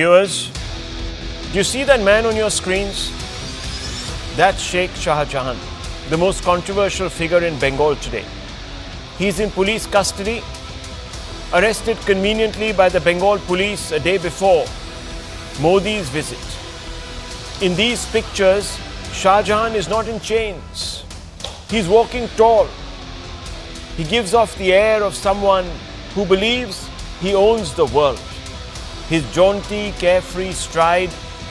Viewers, do you see that man on your screens? That's Sheikh Shahjahan, the most controversial figure in Bengal today. He's in police custody, arrested conveniently by the Bengal police a day before Modi's visit. In these pictures, Shahjahan is not in chains. He's walking tall. He gives off the air of someone who believes he owns the world. His jaunty, carefree stride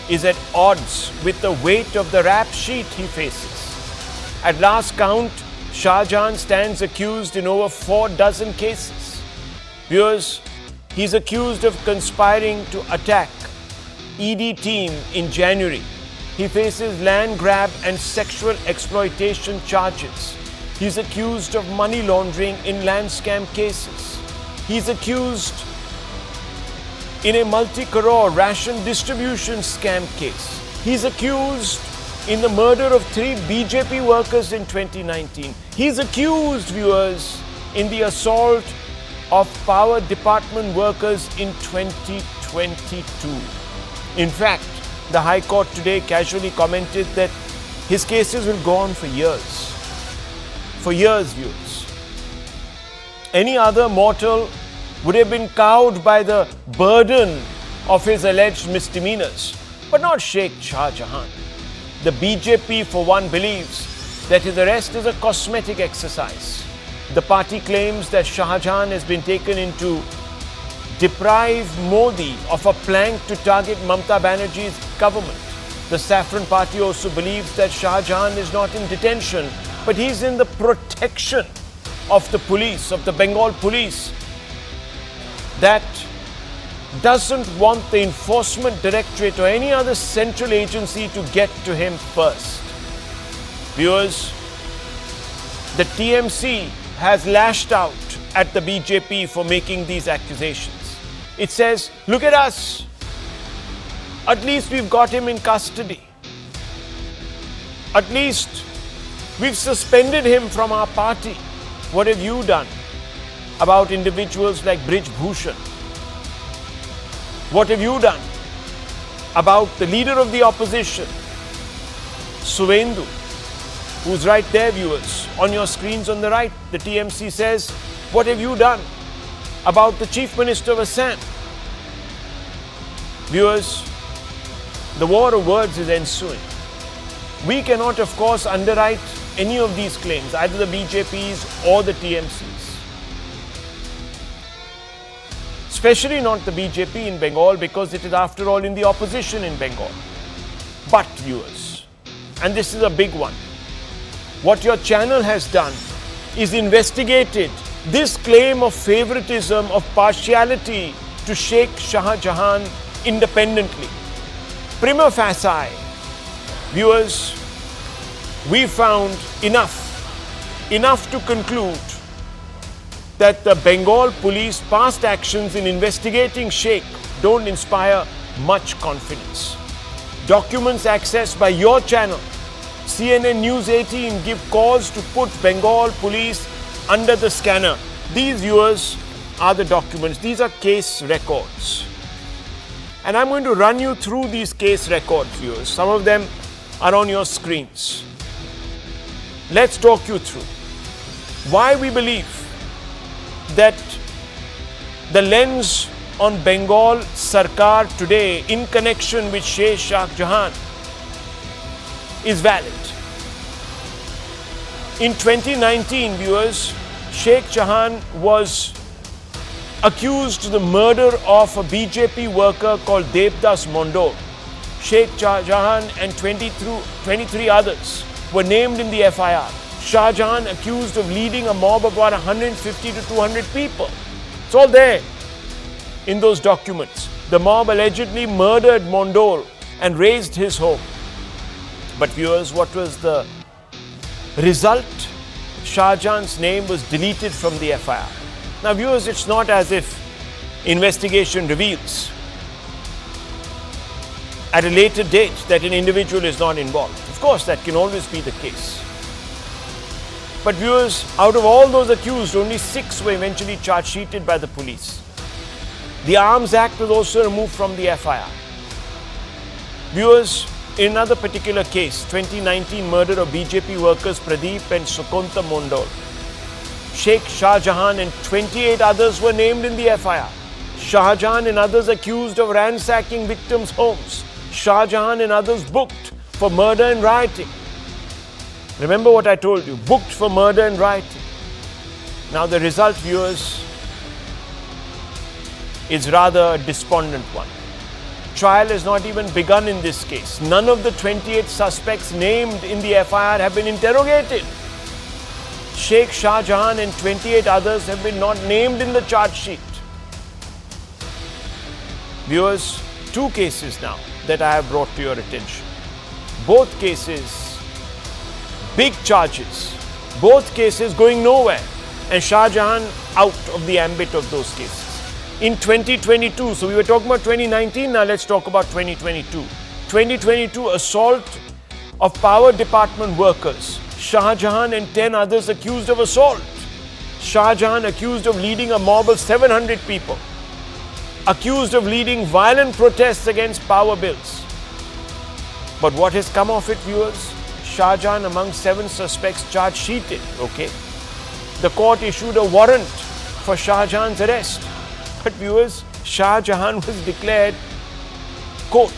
is at odds with the weight of the rap sheet he faces. At last count, Shahjahan stands accused in over 4 dozen cases. Viewers, he's accused of conspiring to attack ED team in January. He faces land grab and sexual exploitation charges. He's accused of money laundering in land scam cases. He's accused in a multi-crore ration distribution scam case. He's accused in the murder of 3 BJP workers in 2019. He's accused, viewers, in the assault of power department workers in 2022. In fact, the High Court today casually commented that his cases will go on for years. For years, viewers. Any other mortal would have been cowed by the burden of his alleged misdemeanors, but not Sheikh Shahjahan. The BJP, for one, believes that his arrest is a cosmetic exercise. The party claims that Shahjahan has been taken in to deprive Modi of a plank to target Mamata Banerjee's government. The Saffron Party also believes that Shahjahan is not in detention, but he's in the protection of the police, of the Bengal police, that doesn't want the Enforcement Directorate or any other central agency to get to him first. Viewers, the TMC has lashed out at the BJP for making these accusations. It says, look at us. At least we've got him in custody. At least we've suspended him from our party. What have you done about individuals like Brij Bhushan? What have you done about the leader of the opposition, Suvendu, who's right there, viewers, on your screens on the right? The TMC says, what have you done about the Chief Minister of Assam? Viewers, the war of words is ensuing. We cannot, of course, underwrite any of these claims, either the BJP's or the TMC's. Especially not the BJP in Bengal, because it is, after all, in the opposition in Bengal. But, viewers, and this is a big one, what your channel has done is investigated this claim of favoritism, of partiality to Sheikh Shahjahan independently. Prima facie, viewers, we found enough to conclude that the Bengal police past actions in investigating Sheikh don't inspire much confidence. Documents accessed by your channel, CNN News18, give cause to put Bengal police under the scanner. These, viewers, are the documents. These are case records. And I'm going to run you through these case records, viewers. Some of them are on your screens. Let's talk you through why we believe that the lens on Bengal Sarkar today in connection with Sheikh Shahjahan is valid. In 2019, viewers, Sheikh Shahjahan was accused of the murder of a BJP worker called Devdas Mondol. Sheikh Shahjahan and 23 others were named in the FIR. Shahjahan accused of leading a mob of about 150 to 200 people. It's all there in those documents. The mob allegedly murdered Mondol and razed his home. But viewers, what was the result? Shahjahan's name was deleted from the FIR. Now viewers, it's not as if investigation reveals at a later date that an individual is not involved. Of course, that can always be the case. But viewers, out of all those accused, only 6 were eventually charge sheeted by the police. The Arms Act was also removed from the FIR. Viewers, in another particular case, 2019 murder of BJP workers Pradeep and Sukonta Mondol, Sheikh Shahjahan and 28 others were named in the FIR. Shahjahan and others accused of ransacking victims' homes. Shahjahan and others booked for murder and rioting. Remember what I told you, booked for murder and rioting. Now the result, viewers, is rather a despondent one. Trial has not even begun in this case. None of the 28 suspects named in the FIR have been interrogated. Sheikh Shahjahan and 28 others have been not named in the charge sheet. Viewers, two cases now that I have brought to your attention. Both cases, big charges. Both cases going nowhere. And Shahjahan out of the ambit of those cases. In 2022, so we were talking about 2019, now let's talk about 2022. 2022, assault of power department workers. Shahjahan and 10 others accused of assault. Shahjahan accused of leading a mob of 700 people. Accused of leading violent protests against power bills. But what has come of it, viewers? Shahjahan among 7 suspects charge sheeted, okay? The court issued a warrant for Shahjahan's arrest. But viewers, Shahjahan was declared, quote,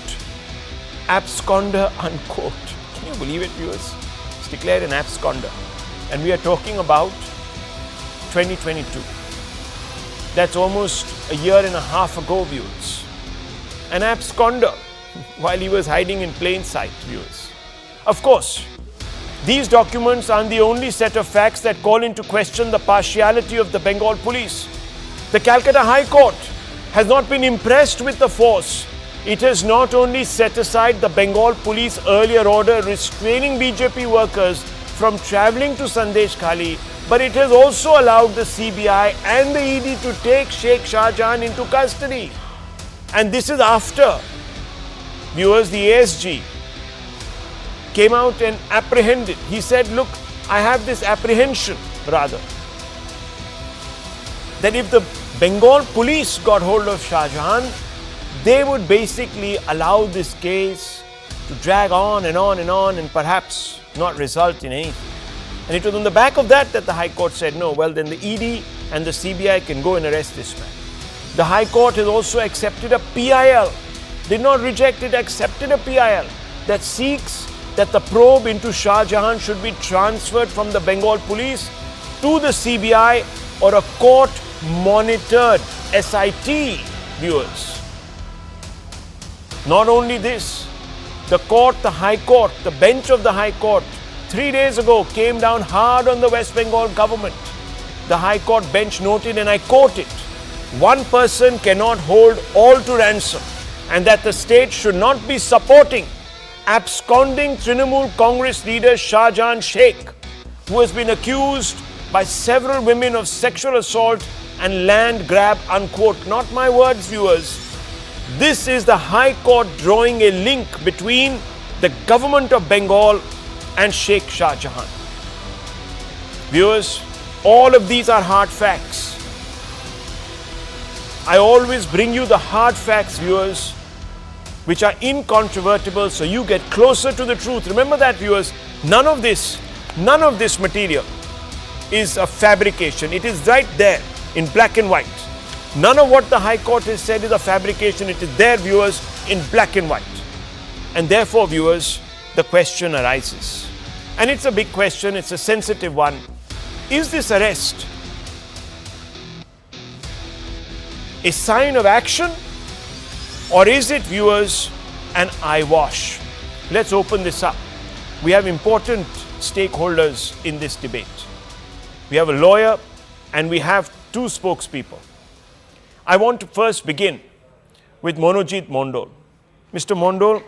absconder, unquote. Can you believe it, viewers? It's declared an absconder. And we are talking about 2022. That's almost a year and a half ago, viewers. An absconder while he was hiding in plain sight, viewers. Of course, these documents aren't the only set of facts that call into question the partiality of the Bengal police. The Calcutta High Court has not been impressed with the force. It has not only set aside the Bengal police earlier order restraining BJP workers from travelling to Sandeshkhali, but it has also allowed the CBI and the ED to take Sheikh Shahjahan into custody. And this is after, viewers, the ASG came out and apprehended. He said, look, I have this apprehension, rather, that if the Bengal police got hold of Shahjahan, they would basically allow this case to drag on and on and on and perhaps not result in anything. And it was on the back of that that the High Court said, no, well then the ED and the CBI can go and arrest this man. The High Court has also accepted a PIL, did not reject it, accepted a PIL that seeks that the probe into Shahjahan should be transferred from the Bengal police to the CBI or a court-monitored SIT, viewers. Not only this, the court, the High Court, the bench of the High Court, 3 days ago came down hard on the West Bengal government. The High Court bench noted, and I quote it, one person cannot hold all to ransom, and that the state should not be supporting absconding Trinamool Congress leader Shahjahan Sheikh, who has been accused by several women of sexual assault and land grab, unquote. Not my words, viewers. This is the High Court drawing a link between the government of Bengal and Sheikh Shahjahan. Viewers, all of these are hard facts. I always bring you the hard facts, viewers, which are incontrovertible, so you get closer to the truth. Remember that, viewers, none of this material is a fabrication. It is right there in black and white. None of what the High Court has said is a fabrication. It is there, viewers, in black and white. And therefore, viewers, the question arises. And it's a big question, it's a sensitive one. Is this arrest a sign of action? Or is it, viewers, an eyewash? Let's open this up. We have important stakeholders in this debate. We have a lawyer and we have 2 spokespeople. I want to first begin with Monojit Mondol. Mr. Mondol,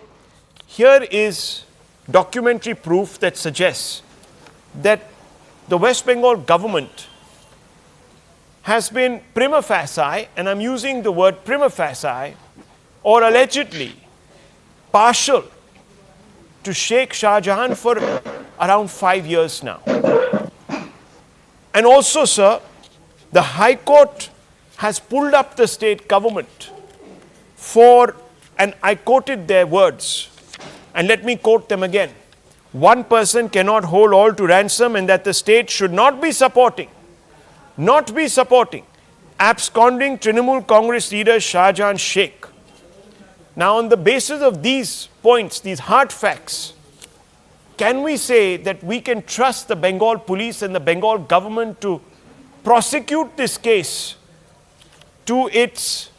here is documentary proof that suggests that the West Bengal government has been prima facie, and I'm using the word prima facie, or allegedly partial to Sheikh Shahjahan for around 5 years now. And also, sir, the High Court has pulled up the state government for, and I quoted their words, And let me quote them again. One person cannot hold all to ransom, and that the state should not be supporting absconding Trinamool Congress leader Shahjahan Sheikh. Now, on the basis of these points, these hard facts, can we say that we can trust the Bengal police and the Bengal government to prosecute this case to its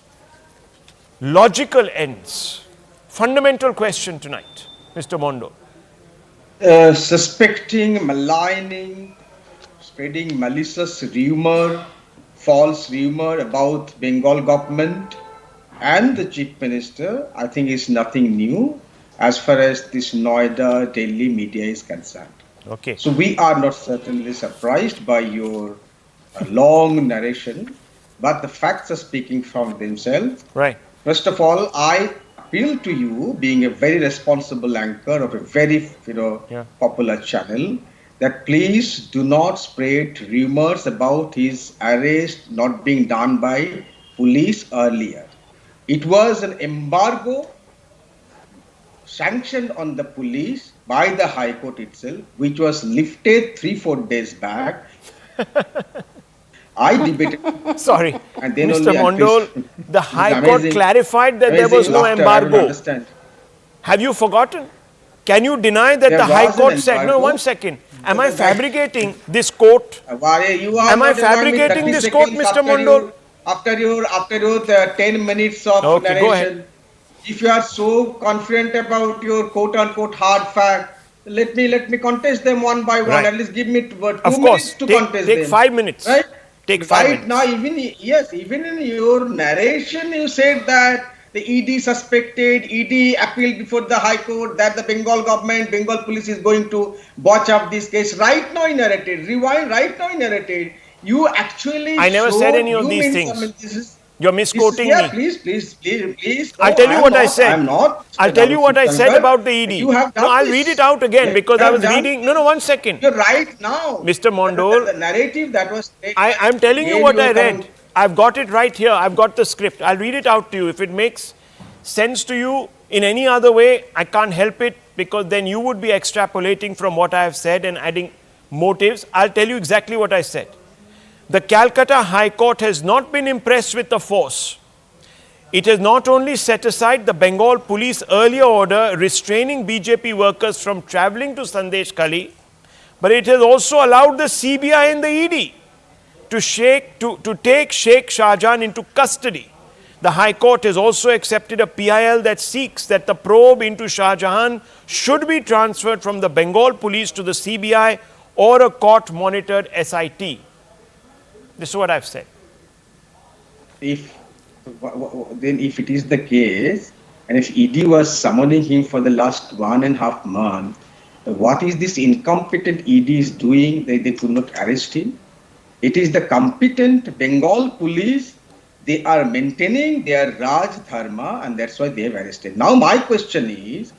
logical ends? Fundamental question tonight, Mr. Mondol. Suspecting, maligning, spreading malicious rumor, false rumor about Bengal government and the Chief Minister, I think is nothing new as far as this Noida, Delhi media is concerned. Okay. So we are not certainly surprised by your long narration, but the facts are speaking from themselves. Right. First of all, I appeal to you, being a very responsible anchor of a very popular channel, that please do not spread rumors about his arrest not being done by police earlier. It was an embargo sanctioned on the police by the High Court itself, which was lifted 3-4 days back. I debated. Sorry, and then Mr. Mondol, the High Court clarified that there was no embargo. Have you forgotten? Can you deny that the High Court said, no, 1 second, am I fabricating this quote? Am I fabricating this quote, Mr. Mondol? After your 10 minutes of narration, go ahead. If you are so confident about your quote-unquote hard fact, let me contest them one by one. Right. At least give me 2 of minutes course. to contest them. Take 5 minutes. Right? Take 5 minutes. Now, even in your narration, you said that the ED suspected, ED appealed before the High Court that the Bengal government, Bengal police is going to botch up this case. Right now, you narrated. Rewind. Right now, you narrated. You actually. I never said any of these things. You're misquoting me. Please. I'll tell you what I said. I'm not. I'll tell you what I said about the ED. You have done I'll read it out again because I was reading. No, 1 second. You're right now. Mr. Mondol. The narrative that was. I'm telling you what I read. I've got it right here. I've got the script. I'll read it out to you. If it makes sense to you in any other way, I can't help it because then you would be extrapolating from what I have said and adding motives. I'll tell you exactly what I said. The Calcutta High Court has not been impressed with the force. It has not only set aside the Bengal police earlier order restraining BJP workers from travelling to Sandeshkhali, but it has also allowed the CBI and the ED to take Sheikh Shahjahan into custody. The High Court has also accepted a PIL that seeks that the probe into Shahjahan should be transferred from the Bengal police to the CBI or a court-monitored SIT. This is what I've said. If it is the case, and if ED was summoning him for the last 1.5 months, what is this incompetent ED is doing? They could not arrest him. It is the competent Bengal police. They are maintaining their Raj Dharma, and that's why they have arrested. Now my question is,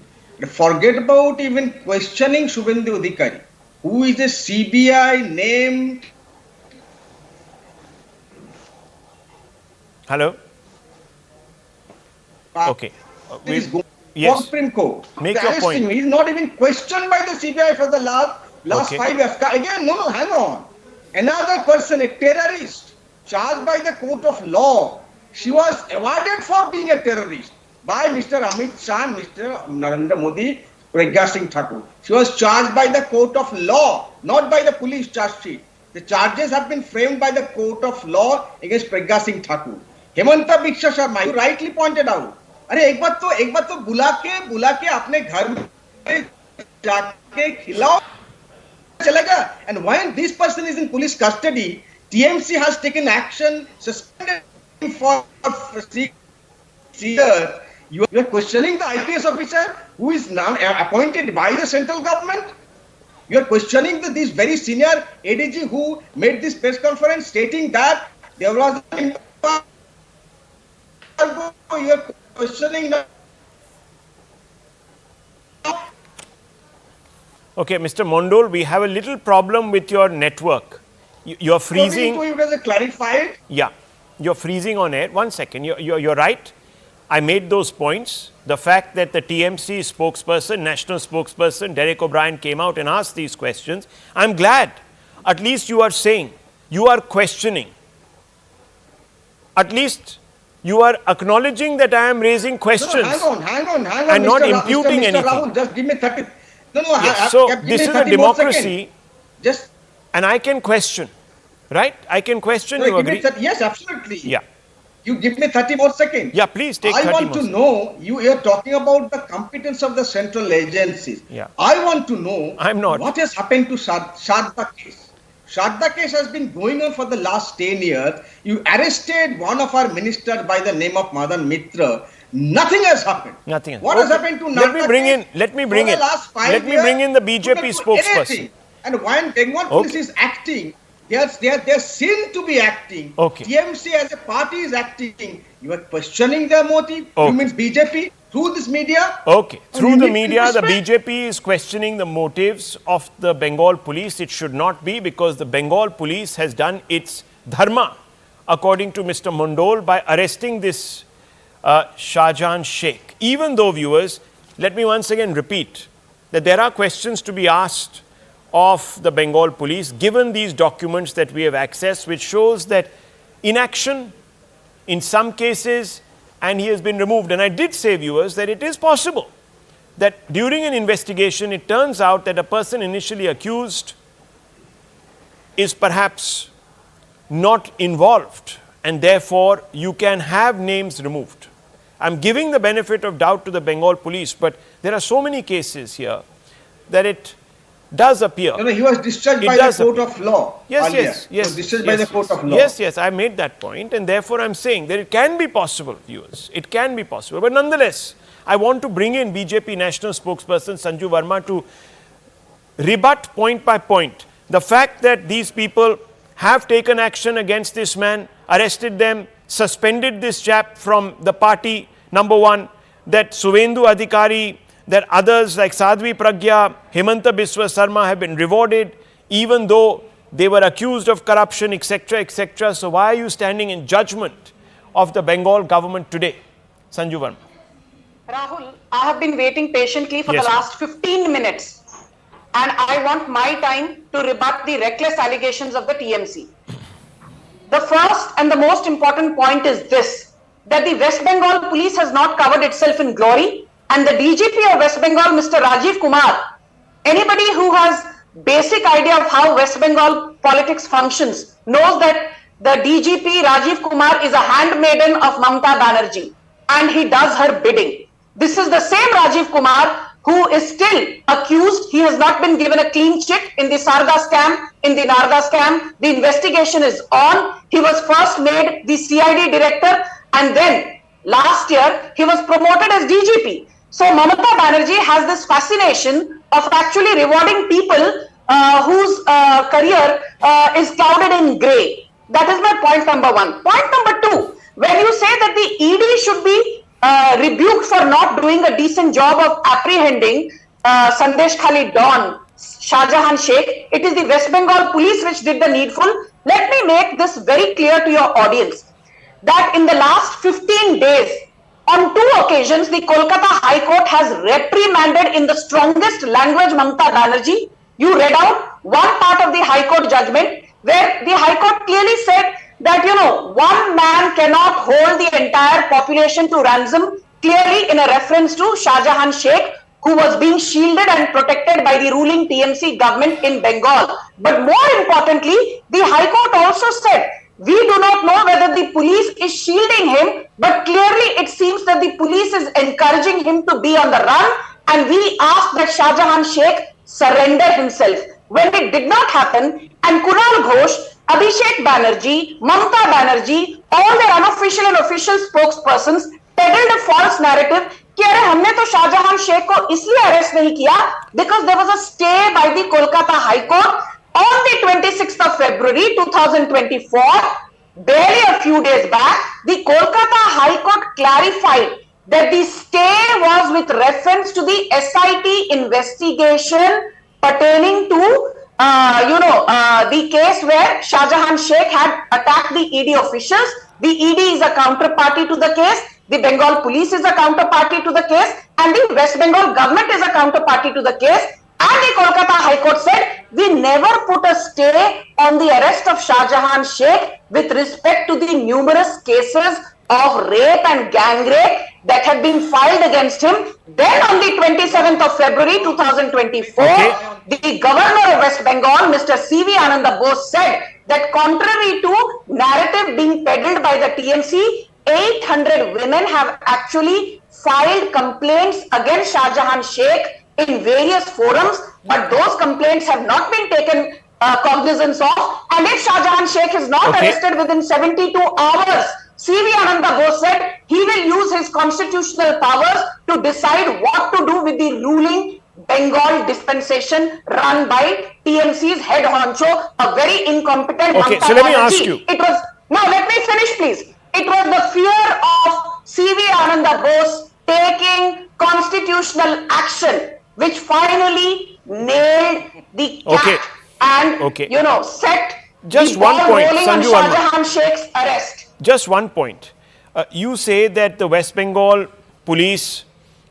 forget about even questioning Shubhendu Adhikari, who is a CBI named. Hello? Okay. Yes. Supreme Court. Make your point. He is not even questioned by the CBI for the last 5 years. Again, no, hang on. Another person, a terrorist, charged by the court of law. She was awarded for being a terrorist by Mr. Amit Shah and Mr. Narendra Modi, Pragya Singh Thakur. She was charged by the court of law, not by the police charge sheet. The charges have been framed by the court of law against Pragya Singh Thakur. Hemanta बिक्षा Sharma, you rightly pointed out. अरे एक बात तो बुला के अपने घर में जाके खिलाओ चलेगा. And when this person is in police custody, TMC has taken action, suspended him for 6 years. You are questioning the IPS officer who is now appointed by the central government. You are questioning this very senior ADG who made this press conference stating that there was an you are questioning now. Okay, Mr. Mondol, we have a little problem with your network. You're freezing. You guys clarified. Yeah, you're freezing on air. 1 second. You're right. I made those points. The fact that the TMC spokesperson, national spokesperson, Derek O'Brien came out and asked these questions, I'm glad. At least you are saying, you are questioning. At least you are acknowledging that I am raising questions. No, hang on. And not imputing anything. Rahul, just give me 30. No, yes, so this is a democracy. Just. And I can question, right? I can question, you agree? Yes, absolutely. Yeah. You give me 30 more seconds. Yeah, please take 30 more seconds. I want to know, you are talking about the competence of the central agencies. Yeah. I want to know I'm not. What has happened to Sharda case. Sharda case has been going on for the last 10 years. You arrested one of our ministers by the name of Madan Mitra. Nothing has happened. Nothing has. What has happened to Let me bring in the BJP spokesperson. And when Bengal police is acting, they're seen to be acting. Okay. TMC as a party is acting. You are questioning their motive. Okay. You means BJP through this media. Okay. Through the media, the BJP is questioning the motives of the Bengal police. It should not be, because the Bengal police has done its dharma, according to Mr. Mondol, by arresting this Shahjahan Sheikh. Even though, viewers, let me once again repeat that there are questions to be asked of the Bengal police, given these documents that we have accessed, which shows that inaction in some cases, and he has been removed. And I did say, viewers, that it is possible that during an investigation, it turns out that a person initially accused is perhaps not involved, and therefore you can have names removed. I'm giving the benefit of doubt to the Bengal police, but there are so many cases here that it does appear. No, he was discharged by the court of law. Yes. He was discharged by the court of law. Yes, I made that point, and therefore I'm saying that it can be possible, viewers. It can be possible. But nonetheless, I want to bring in BJP national spokesperson Sanju Verma to rebut point by point the fact that these people have taken action against this man, arrested them, suspended this chap from the party, number one, that Suvendu Adhikari, that others like Sadhvi Pragya, Himanta Biswa Sarma have been rewarded, even though they were accused of corruption, etc., etc. So why are you standing in judgment of the Bengal government today? Sanju Verma. Rahul, I have been waiting patiently for the last 15 minutes, and I want my time to rebut the reckless allegations of the TMC. The first and the most important point is this, that the West Bengal police has not covered itself in glory. And the DGP of West Bengal, Mr. Rajiv Kumar, anybody who has basic idea of how West Bengal politics functions knows that the DGP Rajiv Kumar is a handmaiden of Mamata Banerjee, and he does her bidding. This is the same Rajiv Kumar who is still accused. He has not been given a clean chit in the Sarga scam, in the Narga scam. The investigation is on. He was first made the CID director, and then last year he was promoted as DGP. So Mamata Banerjee has this fascination of actually rewarding people whose career is clouded in grey. That is my point number one. Point number two, when you say that the ED should be rebuked for not doing a decent job of apprehending Sandeshkhali Don, Shahjahan Sheikh, it is the West Bengal police which did the needful. Let me make this very clear to your audience, that in the last 15 days, on 2 occasions, the Kolkata High Court has reprimanded in the strongest language Mamata Banerjee. You read out one part of the High Court judgment where the High Court clearly said that, one man cannot hold the entire population to ransom, clearly in a reference to Shahjahan Sheikh, who was being shielded and protected by the ruling TMC government in Bengal. But more importantly, the High Court also said, we do not know whether the police is shielding him, but clearly it seems that the police is encouraging him to be on the run, and we ask that Shahjahan Sheikh surrender himself. When it did not happen, and Kunal Ghosh, Abhishek Banerjee, Mamata Banerjee, all their unofficial and official spokespersons peddled a false narrative कि अरे हमने तो शाहजहां शेख को इसलिए arrest नहीं किया because there was a stay by the Kolkata High Court on the 26th of February 2024. Barely a few days back, the Kolkata High Court clarified that the stay was with reference to the SIT investigation pertaining to the case where Shahjahan Sheikh had attacked the ED officials. The ED is a counterparty to the case. The Bengal police is a counterparty to the case, and the West Bengal government is a counterparty to the case. And the Kolkata High Court said, we never put a stay on the arrest of Shahjahan Sheikh with respect to the numerous cases of rape and gang rape that had been filed against him. Then on the 27th of February 2024, the governor of West Bengal, Mr. C.V. Ananda Bose, said that contrary to narrative being peddled by the TMC, 800 women have actually filed complaints against Shahjahan Sheikh in various forums, but those complaints have not been taken cognizance of. And if Shahjahan Sheikh is not arrested within 72 hours, C.V. Ananda Bose said he will use his constitutional powers to decide what to do with the ruling Bengal dispensation run by TMC's head honcho, a very incompetent so let me ask you. It was, now let me finish please. It was the fear of C.V. Ananda Bose taking constitutional action which finally nailed the cat and, you know, set just the one ball point, rolling on Sanju Shahjahan Sheikh's arrest. Just one point. You say that the West Bengal police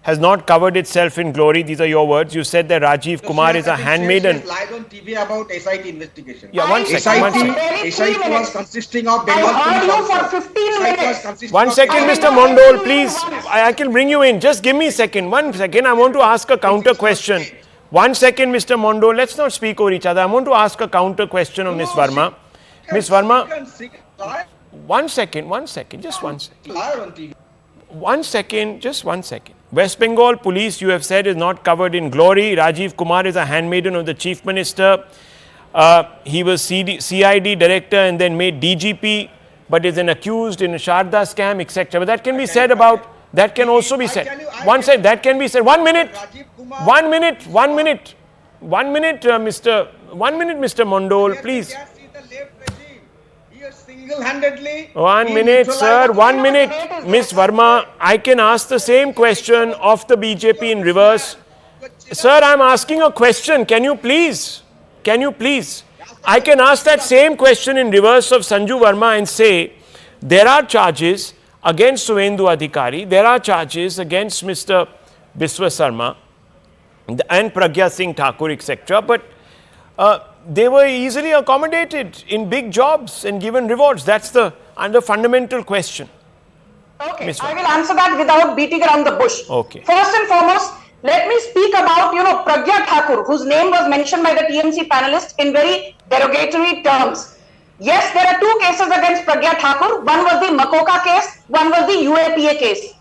has not covered itself in glory. These are your words. You said that Rajiv Kumar is a handmaiden. She lied on TV about SIT investigation. Yeah, one second. SIT was consisting of Bengal I heard police you for 15 minutes. One second, Mr. Mondol, please. I can bring you in. Just give me a second. 1 second. I want to ask a counter question. 1 second, Mr. Mondol. Let's not speak over each other. I want to ask a counter question of Ms. Verma. Ms. Verma, 1 second. Just 1 second. 1 second, just 1 second. West Bengal police, you have said, is not covered in glory. Rajiv Kumar is a handmaiden of the chief minister. He was CID director and then made DGP, but is an accused in a Sharda scam, etc. But that can be said about, that can also be said. One side, that can be said. 1 minute, Mr. Mondol, please. Single-handedly. 1 minute, sir. 1 minute. Ms. Verma, I can ask the same question of the BJP in reverse. Sir, I'm asking a question. Can you please? I can ask that same question in reverse of Sanju Verma and say, there are charges against Suvendu Adhikari, there are charges against Mr. Biswa Sarma and Pragya Singh Thakur, etc. But they were easily accommodated in big jobs and given rewards. That's the fundamental question. Okay, I will answer that without beating around the bush. Okay. First and foremost, let me speak about, Pragya Thakur, whose name was mentioned by the TMC panelists in very derogatory terms. Yes, there are two cases against Pragya Thakur. One was the Makoka case, one was the UAPA case.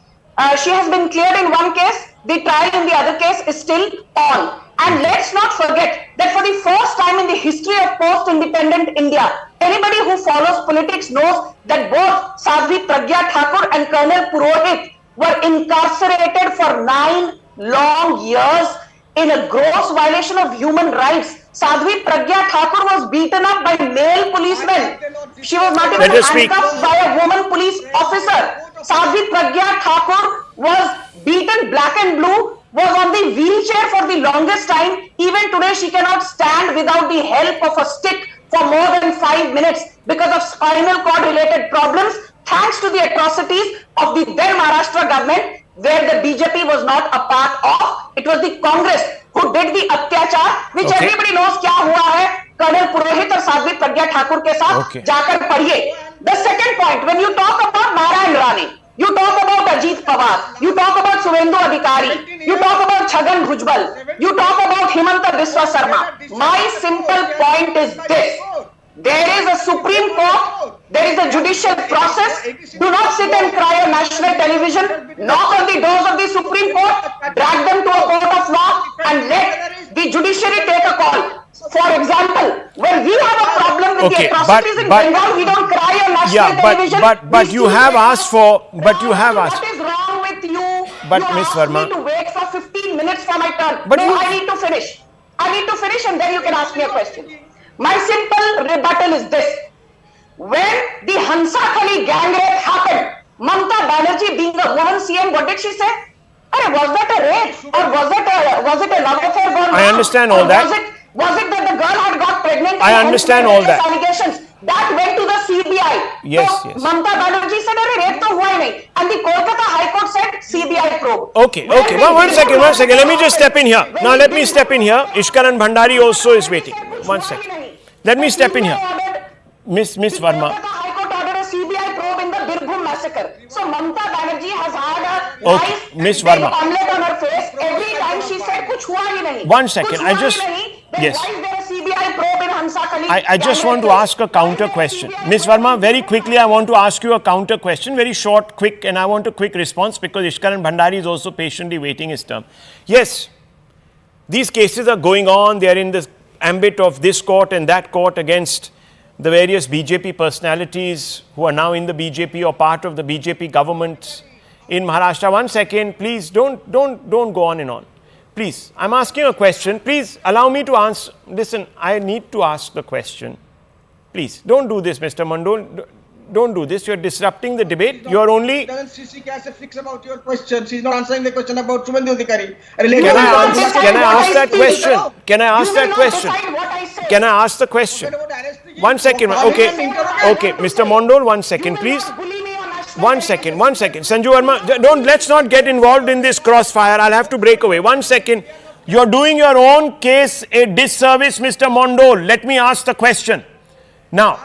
She has been cleared in one case. The trial in the other case is still on. And let's not forget that for the first time in the history of post-independent India, anybody who follows politics knows that both Sadhvi Pragya Thakur and Colonel Purohit were incarcerated for 9 long years in a gross violation of human rights. Sadhvi Pragya Thakur was beaten up by male policemen. She was not even handcuffed by a woman police officer. Sadhvi Pragya Thakur was beaten black and blue, was on the wheelchair for the longest time. Even today, she cannot stand without the help of a stick for more than 5 minutes because of spinal cord related problems, thanks to the atrocities of the then Maharashtra government, where the BJP was not a part of. It was the Congress who did the atyachar, which everybody knows kya hua hai. Colonel Purohit और साध्वी प्रज्ञा ठाकुर के साथ जाकर पढ़िए. The second point, when you talk about Narayan Rane, you talk about Ajit Pawar, you talk about Suvendu Adhikari, you talk about Chhagan Bhujbal, you talk about Himanta Biswa Sarma. My simple point is this. There is a Supreme Court, there is a judicial process. Do not sit and cry on national television. Knock on the doors of the Supreme Court, drag them to a court of law and let the judiciary take a call. For example, when we have a problem with the atrocities in Bengal, we don't cry on national television. But you have asked for, What is wrong with you? But you Ms. asked Verma, me to wait for 15 minutes for my turn. But no, I need to finish. And then you can ask me a question. My simple rebuttal is this. When the Sandeshkhali gang rape happened, Mamata Banerjee being a woman CM, what did she say? Was that a rape? Or was it a love affair gone? I understand all that. Was it that the girl had got pregnant? I understand all that. Allegations that went to the CBI. Yes, so yes. Mamata Banerjee said, "Arey, rape to hua hi nahi," and the Kolkata High Court said CBI probe. Okay. One second. Let me just step in here. Now let me step in here. Ishkaran Bhandari also is waiting. One second. Let me step in here. Miss Verma. High Court ordered a CBI probe in the Birbhum massacre. So Mamata Banerjee has had a life Miss Verma. omelette on her face every time she said kuch hua hi nahi. One second. Kuch hua hi nahi. Then why is there a CBI probe in Hansakhali? I just want to ask a counter question. Miss Verma, very quickly, I want to ask you a counter question, very short, quick, and I want a quick response because Ishkaran Bhandari is also patiently waiting his turn. Yes, these cases are going on. They are in the ambit of this court and that court against the various BJP personalities who are now in the BJP or part of the BJP government in Maharashtra. One second, please don't go on and on. Please, I'm asking a question. Please allow me to answer. Listen, I need to ask the question. Please, don't do this, Mr. Mandol. Don't do this. You're disrupting the debate. You're only... She has a fix about your question. She's not answering the question about Suvendu Adhikari. Can I ask that question? Can I ask that question? Can I ask the question? One second. Okay, Mr. Mondol, 1 second, please. 1 second. Sanju Verma, let's not get involved in this crossfire. I'll have to break away. 1 second. You're doing your own case a disservice, Mr. Mondol. Let me ask the question. Now,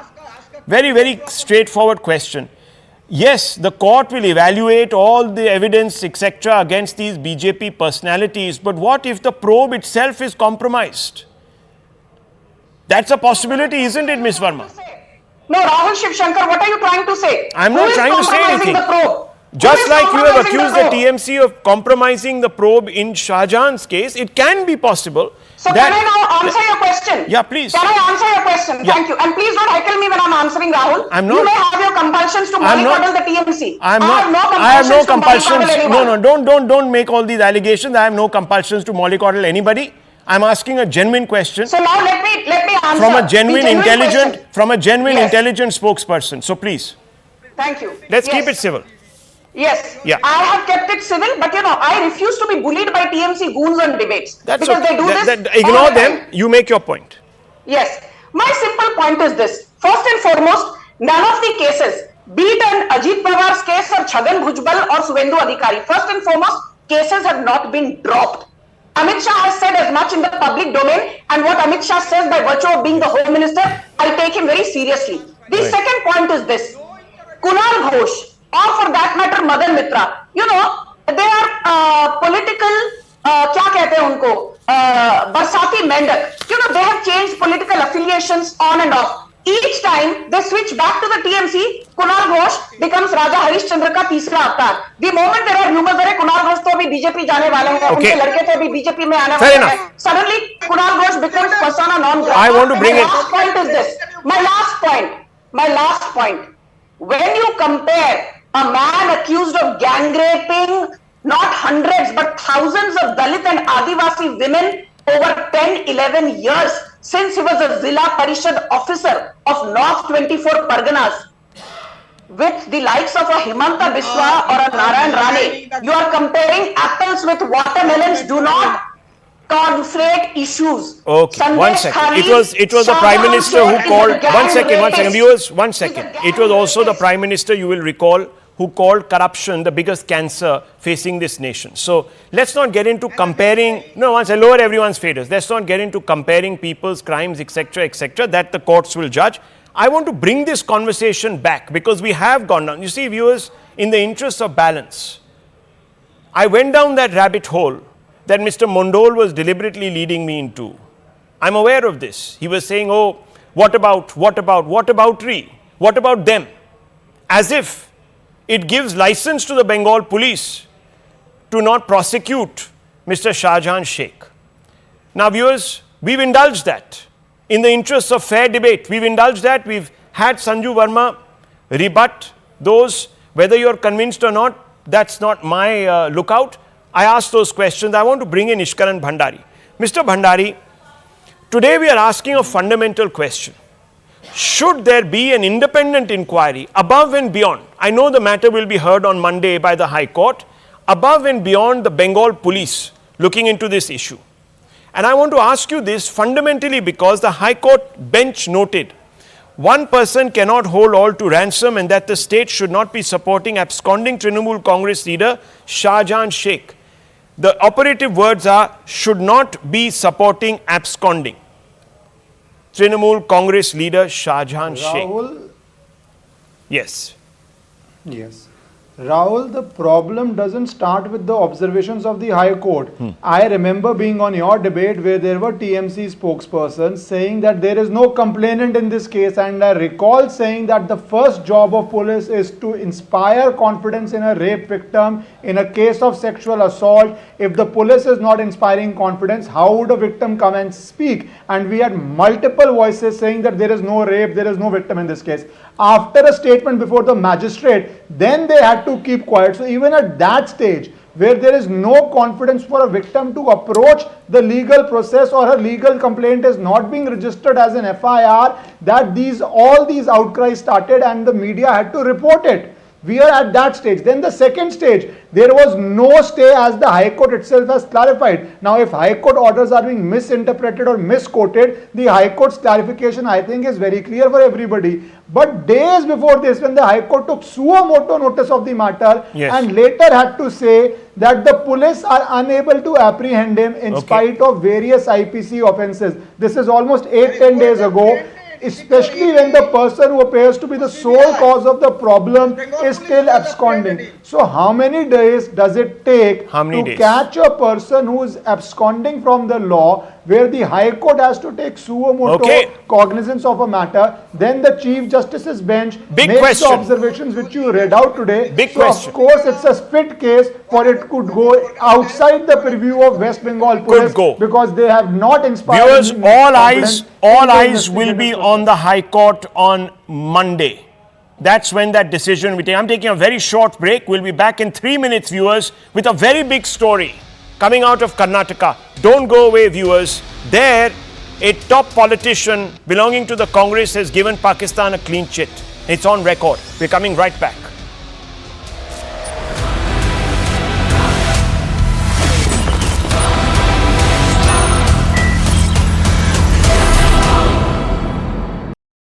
very, very straightforward question. Yes, the court will evaluate all the evidence, etc., against these BJP personalities, but what if the probe itself is compromised? That's a possibility, isn't it, Ms. Verma? No, Rahul Shiv Shankar, what are you trying to say? I'm not trying to say anything. Just like you have accused the TMC of compromising the probe in Shahjahan's case, it can be possible. So can I now answer your question? Yeah, please. Can I answer your question? Yeah. Thank you. And please don't heckle me when I'm answering, Rahul. I'm not. You may have your compulsions to mollycoddle the TMC. I have no compulsions. No, don't make all these allegations. I have no compulsions to mollycoddle anybody. I'm asking a genuine question. So now let me answer. From a genuine intelligent spokesperson. So please. Thank you. Let's keep it civil. Yes. Yeah. I have kept it civil, but I refuse to be bullied by TMC goons on debates. That's because okay. They do this. Ignore them. You make your point. Yes. My simple point is this. First and foremost, none of the cases, be it an Ajit Pawar's case or Chhagan Bhujbal or Suvendu Adhikari, first and foremost, cases have not been dropped. Amit Shah has said as much in the public domain, and what Amit Shah says by virtue of being the Home Minister, I take him very seriously. The second point is this. Kunal Ghosh, or for that matter Madan Mitra, they are political, क्या कहते हैं उनको, बरसाती मेंढक. They have changed political affiliations on and off. Each time they switch back to the TMC, Kunal Ghosh becomes Raja Harishchandra का तीसरा अवतार. The moment there are rumors that Kunal Ghosh तो अभी BJP जाने वाले हैं, उनके लड़के तो अभी BJP में आने वाले हैं. Suddenly Kunal Ghosh becomes persona non grata. I want to bring My last point is this. My last point. When you compare a man accused of gang raping not hundreds but thousands of Dalit and Adivasi women over 10-11 years since he was a Zilla Parishad officer of North 24 Parganas with the likes of a Himanta Biswa or a Narayan Rane, you are comparing apples with watermelons. Do not conflate issues. Okay, Sandeshkhali, 1 second. It was the Prime Minister who called. 1 second, viewers. 1 second. It was also the Prime Minister, you will recall, who called corruption the biggest cancer facing this nation. So let's not get into comparing. No, once I lower everyone's faders. Let's not get into comparing people's crimes, etc., that the courts will judge. I want to bring this conversation back because we have gone down. You see, viewers, in the interest of balance, I went down that rabbit hole that Mr. Mondol was deliberately leading me into. I'm aware of this. He was saying, oh, what about them? As if it gives license to the Bengal police to not prosecute Mr. Shahjahan Sheikh. Now, viewers, we've indulged that. In the interests of fair debate, we've indulged that. We've had Sanju Verma rebut those. Whether you're convinced or not, that's not my lookout. I asked those questions. I want to bring in Ishkaran Bhandari. Mr. Bhandari, today we are asking a fundamental question. Should there be an independent inquiry above and beyond? I know the matter will be heard on Monday by the High Court, above and beyond the Bengal police looking into this issue. And I want to ask you this fundamentally because the High Court bench noted one person cannot hold all to ransom and that the state should not be supporting absconding Trinamool Congress leader Shahjahan Sheikh. The operative words are should not be supporting absconding Trinamool Congress leader Shahjahan Sheikh. Rahul, Yes. yes. Rahul, the problem doesn't start with the observations of the High Court. I remember being on your debate where there were TMC spokespersons saying that there is no complainant in this case, and I recall saying that the first job of police is to inspire confidence in a rape victim in a case of sexual assault. If the police is not inspiring confidence, how would a victim come and speak? And we had multiple voices saying that there is no rape, there is no victim in this case. After a statement before the magistrate, then they had to keep quiet. So even at that stage, where there is no confidence for a victim to approach the legal process or her legal complaint is not being registered as an FIR, that all these outcries started and the media had to report it. We are at that stage. Then the second stage, there was no stay as the High Court itself has clarified. Now, if High Court orders are being misinterpreted or misquoted, the High Court's clarification, I think, is very clear for everybody. But days before this, when the High Court took suo moto notice of the matter, Yes. and later had to say that the police are unable to apprehend him in spite of various IPC offences. This is almost 8-10 days ago. Especially when the person who appears to be the sole cause of the problem is still absconding. So how many days does it take to catch a person who is absconding from the law, where the High Court has to take suo moto cognizance of a matter, then the Chief Justice's bench makes the observations which you read out today. Of course, it's a split case, for it could go outside the purview of West Bengal police because they have not inspired. Viewers, all eyes will be on the High Court on Monday. That's when that decision will be taken. I'm taking a very short break. We'll be back in 3 minutes, viewers, with a very big story coming out of Karnataka. Don't go away, viewers. There, a top politician belonging to the Congress has given Pakistan a clean chit. It's on record. We're coming right back.